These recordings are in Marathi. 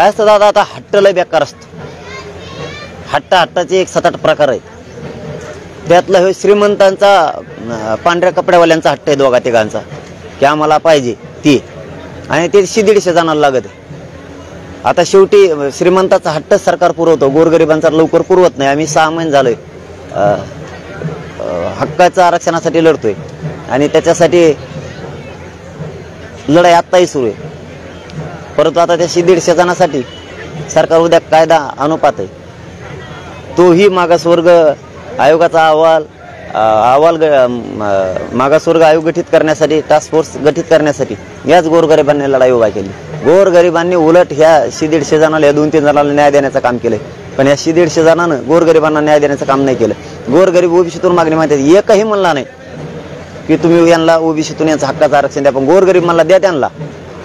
काय असतं दादा, आता हट्ट लय बेकार असतो. हट्टाचे एक 7-8 प्रकार आहेत. त्यातला हे श्रीमंतांचा पांढऱ्या कपड्यावाल्यांचा हट्ट आहे, दोघा तिघांचा, की आम्हाला पाहिजे ती, आणि ते 100-150 जणांना लागत आहे. आता शेवटी श्रीमंताचा हट्ट सरकार पुरवतो, गोरगरिबांचा लवकर पुरवत नाही. आम्ही 6 महिने झालोय हक्काचं आरक्षणासाठी लढतोय, आणि त्याच्यासाठी लढाई आत्ताही सुरू आहे. परंतु आता त्या 100-150 जणांसाठी सरकार उद्या कायदा अनुपात आहे, तोही मागासवर्ग आयोगाचा अहवाल मागासवर्ग आयोग गठीत करण्यासाठी, टास्क फोर्स गठीत करण्यासाठी याच गोरगरिबांनी लढाई उभा केली. गोरगरिबांनी उलट ह्या 100-150 जणांना, 2-3 जणांना न्याय देण्याचं काम केलंय, पण या 100-150 जणांना गोरगरिबांना न्याय देण्याचं काम नाही केलं. गोरगरीब ओबीसीतून मागणी माहिती एकही म्हणला नाही की तुम्ही यांना ओबीसीतून यांचं हक्काचं आरक्षण द्या, पण गोरगरीब म्हणला द्या त्यांना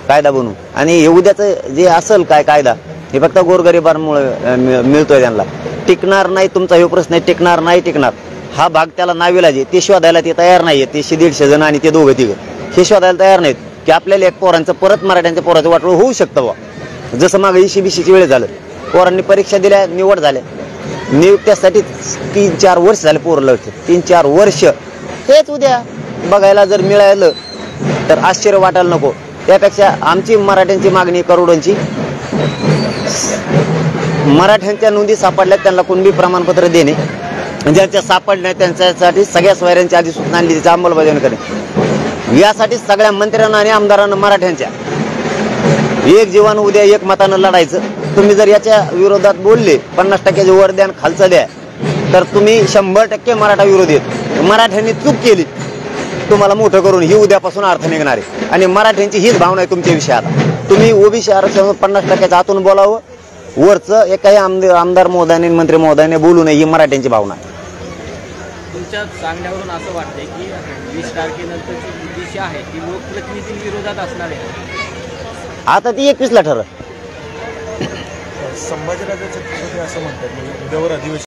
कायदा बनवून. आणि हे उद्याचं जे असेल काय कायदा, हे फक्त गोरगरिबांमुळे मिळतोय. त्यांना टिकणार नाही, तुमचा हे प्रश्न आहे, टिकणार नाही टिकणार हा भाग त्याला नाविलाज आहे. ते शोधायला ते तयार नाहीये, ते 100-150 जण आणि ते दोघं तिघं हे शोधायला तयार नाहीत की आपल्याला एक पोरांचं परत मराठ्यांच्या पोराचं वाटोळं होऊ शकतं बा. जसं मागं ECBCची वेळ झालं, पोरांनी परीक्षा दिल्या, निवड झाल्या, नियुक्त्यासाठी 3-4 वर्ष झाले पोरं लढते, 3-4 वर्ष. हेच उद्या बघायला जर मिळालं तर आश्चर्य वाटायला नको. त्यापेक्षा आमची मराठ्यांची मागणी करोडोंची, मराठ्यांच्या नोंदी सापडल्यात त्यांना कुणबी प्रमाणपत्र देणे, ज्यांच्या सापडल्या त्यांच्यासाठी सगळ्या सोयऱ्यांची अधिसूचना आणली, त्याची अंमलबजावणी करणे. यासाठी सगळ्या मंत्र्यांना आणि आमदारांना मराठ्यांच्या एक जीवानं उद्या एक मतानं लढायचं. तुम्ही जर याच्या विरोधात बोलले, 50% वर द्या खालचं द्या, तर तुम्ही 100% मराठा विरोधी आहेत. मराठ्यांनी चूक केली तुम्हाला मोठं करून, ही उद्यापासून अर्थ निघणार आहे. आणि मराठ्यांची हीच भावना आहे तुमच्या आता. तुम्ही ओबीसी आरक्षण 50% आतून बोलावं, वरचं एकाही आमदार महोदयाने, मंत्री महोदयाने बोलू नये, ही मराठ्यांची भावना आहे. तुमच्या सांगण्यावरून असं वाटतंय की 20 तारखेनंतरची दिशा आहे ती लोकप्रतिनिधी विरोधात असणार आहे. आता ती 21ला ठरलं. संभाजीराजे छत्रपती असं म्हणतात, म्हणजे उद्यावर अधिवेशन